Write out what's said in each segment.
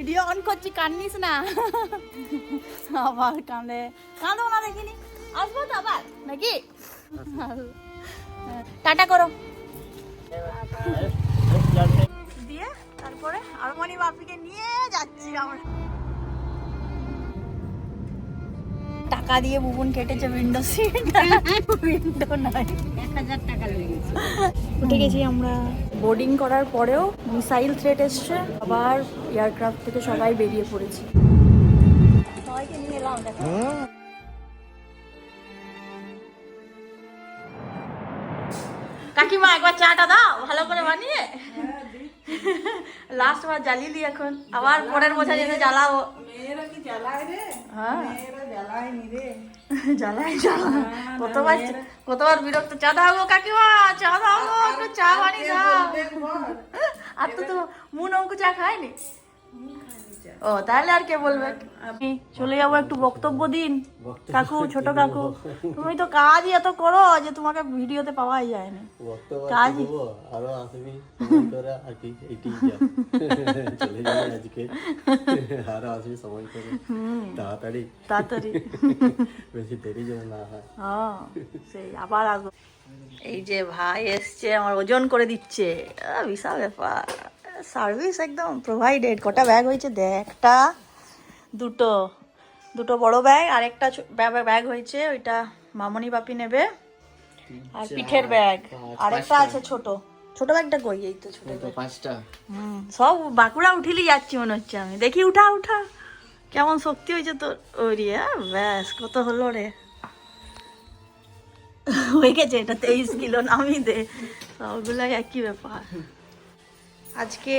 Video on করছি, কান্দিস না। আবার কাঁদে, কাঁদো না দেখিনি। আসবো তো আবার নাকি? টাটা করো দিয়ে তারপরে আরমানি বাপিকে নিয়ে যাচ্ছি আমরা। টাকা দিয়ে বুবুন কেটেছে উইন্ডো সিট, উইন্ডো নাই, 1000 টাকা লেগেছে। উঠে গেছি আমরা। বোর্ডিং করার পরেও মিসাইল থ্রেট এসছে, আবার এয়ারক্রাফট থেকে সবাই বেরিয়ে পড়েছি। সবাইকে নিয়ে এলাম দেখো। কাকিমা একবার চাটা দাও ভালো করে বানিয়ে। লাস্ট বার জ্বালিয়ে এখন আবার পরের বছর যেতে জ্বালাবো। মেয়েরা কি জ্বালায় রে? হ্যাঁ মেয়েরা জ্বালায় নি রে। জ্বালাই কতবার বিরক্ত। চা দাও গো কাকিমা, চা দাও গো, একটু চা বানিয়ে দাও। আর তো মুন অঙ্ক চা খায়নি। ও তাহলে আর কে বলবে। আমি চলে যাবো, একটু বক্তব্য দিন কাকু, ছোট কাকু। তুমি তো কাজই এত করো যে তোমাকে ভিডিওতে পাওয়াই যায় না। কাজই আরো আসবি করে আর কি এইটি চলে যাবে আজকে, আরো আসবি সময় করে তাড়াতাড়ি তাড়াতাড়ি, বেশি দেরি যেন না হয়। হ্যাঁ সেই আবার আসবো। এই যে ভাই এসছে, আমার ওজন করে দিচ্ছে, বিশাল ব্যাপার। সার্ভিস একদম প্রোভাইডেড। কটা ব্যাগ হয়েছে দেখ, একটা দুটো দুটো বড় ব্যাগ, আর একটা ব্যাগ হয়েছে, ওইটা মামনি বাপি নেবে। আর পিঠের ব্যাগ আরেকটা আছে ছোট, ছোট ব্যাগটা কই? এই তো ছোট, 5টা। সব বাঁকুড়া উঠিলি যাচ্ছি মনে হচ্ছে আমি। দেখি উঠা উঠা, কেমন শক্তি হয়েছে তোর। ওরে ব্যাস, কত হলো রে? হয়ে গেছে এটা 23 কিলো। নামি দে, সবগুলাই একই ব্যাপার। আজকে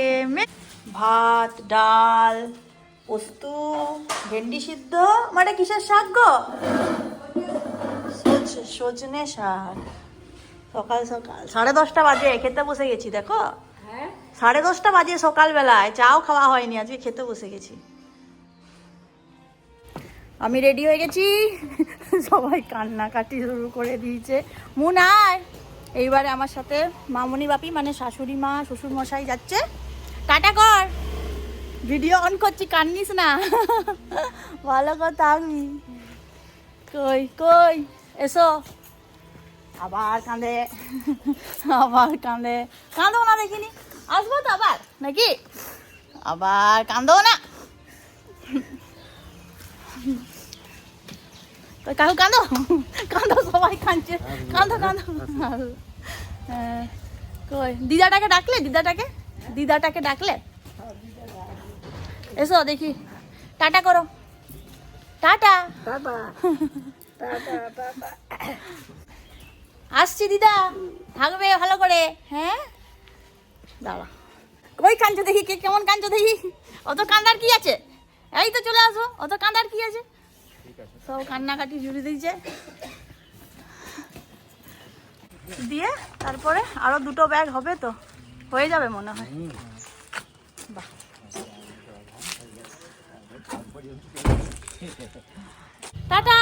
ভাত, ডাল, পোস্ত, ভেন্ডি সিদ্ধ, মানে কিসের শাক গো? সজনে শাক। সকাল সকাল 10:30 বাজে খেতে বসে গেছি দেখো। 10:30 বাজে সকালবেলায়, চাও খাওয়া হয়নি, আজকে খেতে বসে গেছি। আমি রেডি হয়ে গেছি, সবাই কান্নাকাটি শুরু করে দিয়েছে। মুন আয়, এইবারে আমার সাথে মামনি বাপি মানে শাশুড়ি মা শ্বশুর মশাই যাচ্ছে। টাটা কর, ভিডিও অন করছি, কান্দিস না। ভালো কথা। আমি কই কই এসো। আবার কাঁদে, আবার কাঁদে, কাঁদো না দেখিনি। আসবো তো আবার নাকি? আবার কাঁদো না। কাকু কাঁদো, কাঁদো, সবাই কাঁদছে, কাঁদো কাঁদো। কই দিদাটাকে ডাকলে? দিদাটাকে ডাকলে? এসো দেখি, টাটা করো। টাটা। আসছি দিদা, থাকবে ভালো করে। হ্যাঁ দাঁড়া, কই কাঁদছো দেখি, কে কেমন কাঁদছো দেখি। অত কান্দার কি আছে? এই তো চলে আসো, অত কান্দার কি আছে? সব কান্নাকাটি জুড়ে দিয়েছে। দিয়ে তারপরে আরো দুটো ব্যাগ হবে তো, হয়ে যাবে মনে হয়। বাহ, টাটা,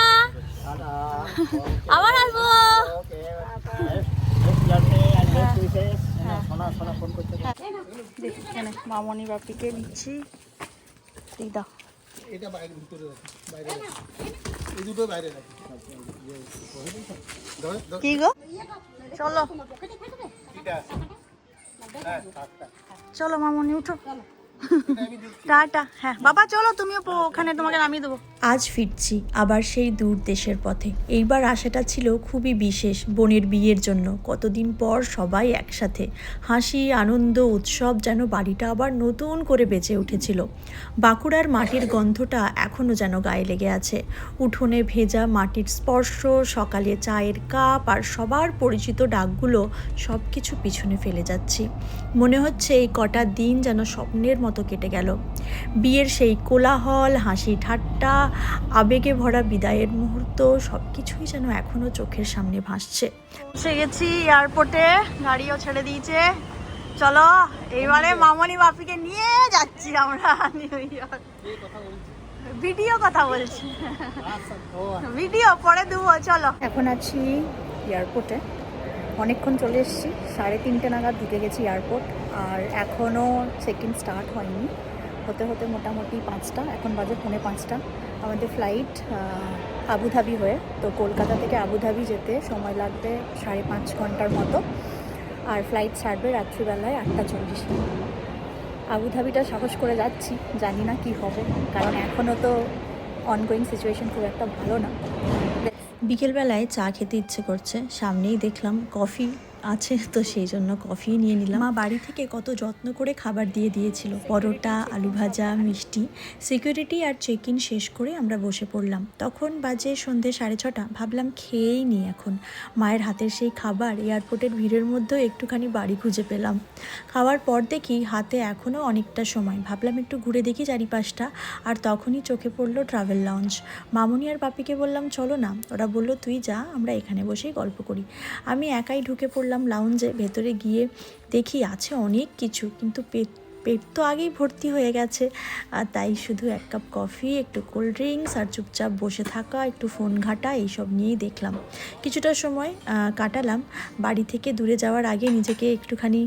আবার আসবো। দেখি এখানে মামনি বাপিকে দিচ্ছি। দাও এটা বাইরে ভিতরে রাখি, বাইরে রাখি, এই দুটো বাইরে রাখি। কি গো, চলো চলো মামনি উঠো। টাটা। হ্যাঁ বাবা চলো, তুমিও ওখানে তোমাকে নামিয়ে দেবো। আজ ফিরছি আবার সেই দূর দেশের পথে। এইবার আশাটা ছিল খুবই বিশেষ, বোনের বিয়ের জন্য। কতদিন পর সবাই একসাথে, হাসি আনন্দ উৎসব, যেন বাড়িটা আবার নতুন করে বেঁচে উঠেছিল। বাঁকুড়ার মাটির গন্ধটা এখনও যেন গায়ে লেগে আছে। উঠোনে ভেজা মাটির স্পর্শ, সকালে চায়ের কাপ, আর সবার পরিচিত ডাকগুলো, সব কিছু পিছনে ফেলে যাচ্ছি। মনে হচ্ছে এই কটা দিন যেন স্বপ্নের মতো কেটে গেল। বিয়ের সেই কোলাহল, হাসি ঠাট্টা, আবেগে ভরা বিদায়ের মুহূর্ত, সব কিছুই যেন এখনও চোখের সামনে ভাসছে। এসে গেছি এয়ারপোর্টে, গাড়িও ছেড়ে দিয়েছে। চলো এইবারে মামনি বাপিকে নিয়ে যাচ্ছি আমরা নিউ ইয়র্ক। ভিডিও কথা বলছি, ভিডিও পরে দেবো। চলো, এখন আছি এয়ারপোর্টে, অনেকক্ষণ চলে এসেছি। 3:30 নাগাদ ঢুকে গেছি এয়ারপোর্ট, আর এখনও চেক ইন স্টার্ট হয়নি। হতে হতে মোটামুটি 5টা, এখন বাজে 4:45। আমাদের ফ্লাইট আবুধাবি হয়ে, তো কলকাতা থেকে আবুধাবি যেতে সময় লাগবে 5.5 ঘন্টার মতো, আর ফ্লাইট ছাড়বে রাত্রিবেলায় 8:40। আবুধাবিটা সাহস করে যাচ্ছি, জানি না কি হবে, কারণ এখনও তো অনগোয়িং সিচুয়েশন খুব একটা ভালো না। বিকেলবেলায় চা খেতে ইচ্ছে করছে, সামনেই দেখলাম কফি আছে, তো সেই জন্য কফি নিয়ে নিলাম। মা বাড়ি থেকে কত যত্ন করে খাবার দিয়ে দিয়েছিল, পরোটা, আলু ভাজা, মিষ্টি। সিকিউরিটি আর চেক ইন শেষ করে আমরা বসে পড়লাম। তখন বাজে সন্ধ্যে 6:30। ভাবলাম খেয়েই নিই এখন। মায়ের হাতের সেই খাবার, এয়ারপোর্টের ভিড়ের মধ্যেও একটুখানি বাড়ি খুঁজে পেলাম। খাওয়ার পর দেখি হাতে এখনও অনেকটা সময়, ভাবলাম একটু ঘুরে দেখি চারিপাশটা, আর তখনই চোখে পড়লো ট্রাভেল লঞ্চ। মামুনি আর পাপিকে বললাম চলো না, ওরা বললো তুই যা, আমরা এখানে বসেই গল্প করি। আমি একাই ঢুকে পড়লাম লাউঞ্জে। ভেতরে গিয়ে দেখি আছে অনেক কিছু, কিন্তু পেট তো আগেই ভর্তি হয়ে গেছে। তাই শুধু 1 কাপ কফি, একটু কোল্ড ড্রিঙ্কস আর চুপচাপ বসে থাকা, একটু ফোন ঘাটা, এইসব নিয়েই দেখলাম। কিছুটা সময় কাটালাম। বাড়ি থেকে দূরে যাওয়ার আগে নিজেকে একটুখানি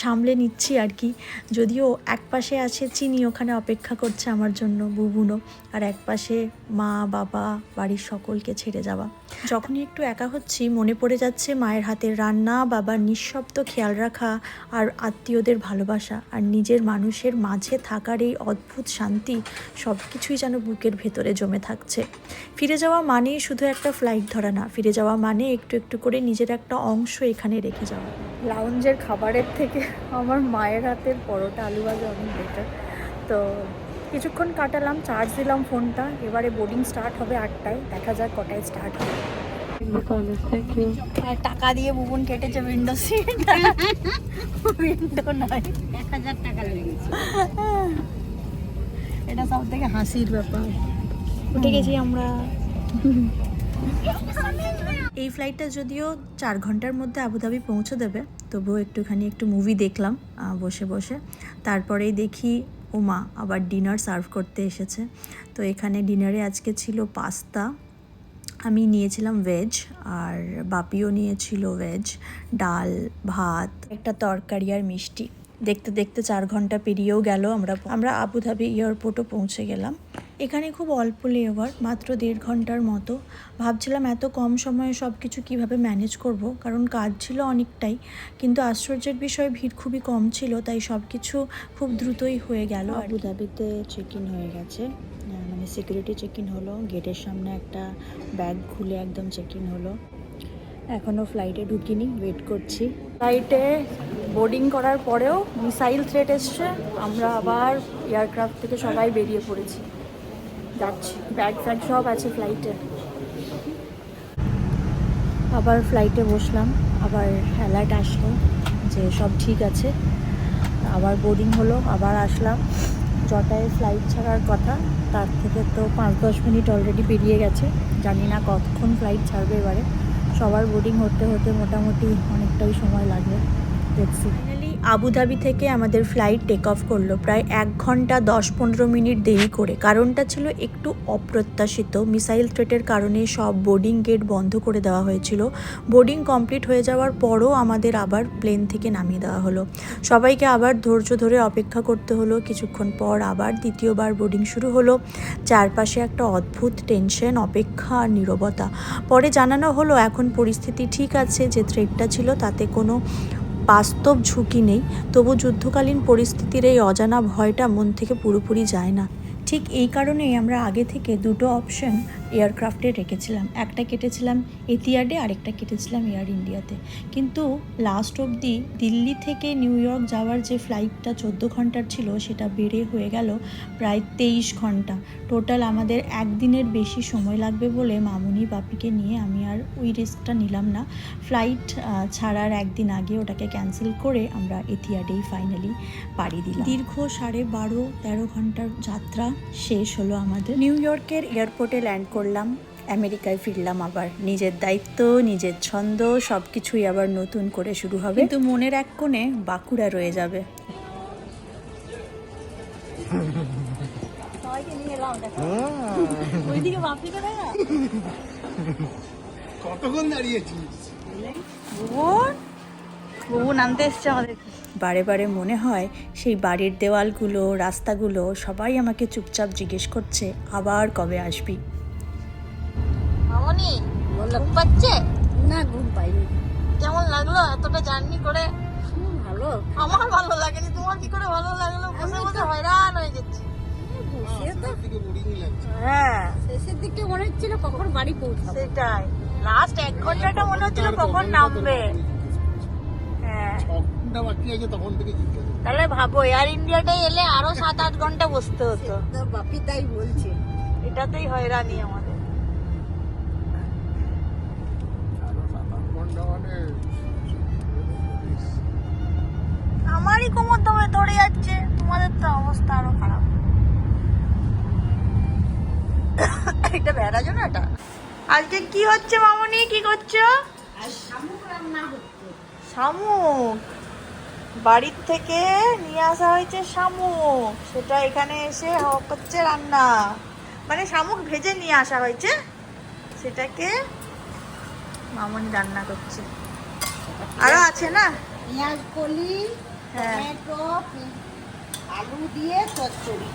সামলে নিচ্ছি আর কি। যদিও এক পাশে আছে চিনি, ওখানে অপেক্ষা করছে আমার জন্য বুবুনো, আর এক পাশে মা, বাবা, বাড়ির সকলকে ছেড়ে যাওয়া। যখনই একটু একা হচ্ছি মনে পড়ে যাচ্ছে মায়ের হাতের রান্না, বাবার নিঃশব্দ খেয়াল রাখা, আর আত্মীয়দের ভালোবাসা, আর নিজের মানুষের মাঝে থাকার এই অদ্ভুত শান্তি। সব কিছুই যেন বুকের ভেতরে জমে থাকছে। ফিরে যাওয়া মানে শুধু একটা ফ্লাইট ধরা না, ফিরে যাওয়া মানে একটু একটু করে নিজের একটা অংশ এখানে রেখে যাওয়া। লাউঞ্জের খাবারের থেকে আমার মায়ের হাতের পরোটা, আলু ভাজা অনেক বেটার। তো কিছুক্ষণ কাটালাম, চার্জ দিলাম ফোনটা। এবারে বোর্ডিং স্টার্ট হবে 8টায়, দেখা যাক কটায় স্টার্ট হবে। আর টাকা দিয়ে বুবুন কেটেছে উইন্ডো সিট, উইন্ডো নয়, 1000 টাকা লেগেছে। এটা সব থেকে হাসির ব্যাপার। উঠে গেছি আমরা। এই ফ্লাইটটা যদিও 4 ঘন্টার মধ্যে আবুধাবি পৌঁছে দেবে, তবুও একটু মুভি দেখলাম বসে বসে। তারপরেই দেখি ওমা আবার ডিনার সার্ভ করতে এসেছে। তো এখানে ডিনারে আজকে ছিল পাস্তা, আমি নিয়েছিলাম ভেজ, আর বাপিও নিয়েছিল ভেজ, ডাল, ভাত, একটা তরকারি আর মিষ্টি। দেখতে দেখতে 4 ঘন্টা পেরিয়েও গেল। আমরা আবুধাবি এয়ারপোর্টও পৌঁছে গেলাম। এখানে খুব অল্প লেওয়ার, মাত্র 1.5 ঘন্টার মতো। ভাবছিলাম এত কম সময়ে সব কিছু কীভাবে ম্যানেজ করব, কারণ কাজ ছিল অনেকটাই, কিন্তু আশ্চর্যের বিষয় ভিড় খুবই কম ছিল, তাই সব কিছু খুব দ্রুতই হয়ে গেল। আবুধাবিতে চেক ইন হয়ে গেছে, মানে সিকিউরিটি চেক ইন হলো, গেটের সামনে একটা ব্যাগ খুলে একদম চেক ইন হলো। এখনও ফ্লাইটে ঢুকিনি, ওয়েট করছি। ফ্লাইটে বোর্ডিং করার পরেও মিসাইল থ্রেট এসছে, আমরা আবার এয়ারক্রাফট থেকে সবাই বেরিয়ে পড়েছি, যাচ্ছি। ব্যাগ ফ্যাগ সব আছে ফ্লাইটে। আবার ফ্লাইটে বসলাম, আবার অ্যালার্ট আসলো যে সব ঠিক আছে। আবার বোর্ডিং হলো, আবার আসলাম। যটায় ফ্লাইট ছাড়ার কথা তার থেকে তো 5-10 মিনিট অলরেডি পেরিয়ে গেছে, জানি না কতক্ষণ ফ্লাইট ছাড়বে এবারে। সবার বোর্ডিং হতে হতে মোটামুটি অনেকটাই সময় লাগবে, দেখছি। ফাইনালি আবুধাবি থেকে আমাদের ফ্লাইট টেক অফ করলো প্রায় 1 ঘন্টা 10-15 মিনিট দেরি করে। কারণটা ছিল একটু অপ্রত্যাশিত। মিসাইল থ্রেটের কারণে সব বোর্ডিং গেট বন্ধ করে দেওয়া হয়েছিল। বোর্ডিং কমপ্লিট হয়ে যাওয়ার পরও আমাদের আবার প্লেন থেকে নামিয়ে দেওয়া হলো। সবাইকে আবার ধৈর্য ধরে অপেক্ষা করতে হলো। কিছুক্ষণ পর আবার দ্বিতীয়বার বোর্ডিং শুরু হলো। চারপাশে একটা অদ্ভুত টেনশন, অপেক্ষা আর নীরবতা। পরে জানানো হলো এখন পরিস্থিতি ঠিক আছে, যে থ্রেটটা ছিল তাতে কোনো বাস্তব ঝুঁকি নেই, তবু যুদ্ধকালীন পরিস্থিতির এই অজানা ভয়টা মন থেকে পুরোপুরি যায় না। ঠিক এই কারণেই আমরা আগে থেকে 2টো অপশন এয়ারক্রাফটে রেখেছিলাম, একটা কেটেছিলাম এতিয়াডে, আরেকটা কেটেছিলাম এয়ার ইন্ডিয়াতে। কিন্তু লাস্ট অবধি দিল্লি থেকে নিউ ইয়র্ক যাওয়ার যে ফ্লাইটটা 14 ঘন্টার ছিল, সেটা বেড়ে হয়ে গেল প্রায় 23 ঘন্টা। টোটাল আমাদের 1 দিনের বেশি সময় লাগবে বলে মামুনি বাপিকে নিয়ে আমি আর ওই রিস্কটা নিলাম না। ফ্লাইট ছাড়ার 1 দিন আগে ওটাকে ক্যান্সেল করে আমরা এতিয়াডেই ফাইনালি পাড়ি দিলাম। দীর্ঘ 12.5-13 ঘন্টার যাত্রা শেষ হলো আমাদের। নিউ ইয়র্কের এয়ারপোর্টে ল্যান্ড করলাম, আমেরিকায় ফিরলাম। আবার নিজের দায়িত্ব, নিজের ছন্দ, সব কিছুই আবার নতুন করে শুরু হবে, কিন্তু মনের এক কোণে বাঁকুড়া রয়ে যাবে। কতক্ষণ দাঁড়িয়েছিস? বহু নামতে এসছে আমাদের। বারে বারে মনে হয় সেই বাড়ির দেওয়ালগুলো, রাস্তাগুলো সবাই আমাকে চুপচাপ জিজ্ঞেস করছে আবার কবে আসবি। মামনি ঘুম পাচ্ছে? না ঘুম পাইনি। কেমন লাগলো এতটা জার্নি করে? ভালো। আমার ভালো লাগেনি, তোমার কি করে ভালো লাগলো? বসে বসে হয়রান হয়ে যাচ্ছি। হ্যাঁ শেষের দিকে মনে হচ্ছিল কখন বাড়ি পৌঁছাবো। সেটাই, লাস্ট 1 ঘন্টাটা মনে হচ্ছিল কখন নামবে। হ্যাঁ তাহলে ভাবো এয়ার ইন্ডিয়াটাই এলে আরো 7-8 ঘন্টা বসতে হতো। বাপি তাই বলছে। এটাতেই হয়রানি আমাদের। আমারই কোমর ধরে যাচ্ছে, তোমাদের তো অবস্থা আরো খারাপ। এটা বেড়াজো না এটা। আজকে কি হচ্ছে মামনি, কি করছো? আর শামুক রান্না হচ্ছে। শামুক বাড়ির থেকে নিয়ে আসা হয়েছে শামুক, সেটা এখানে এসে হচ্ছে রান্না। মানে শামুক ভেজে নিয়ে আসা হয়েছে, সেটাকে মামনি রান্না করছে। আরো আছে না? পেঁয়াজ কলি, হ্যাঁ। টমেটো, আলু দিয়ে চচ্চড়ি।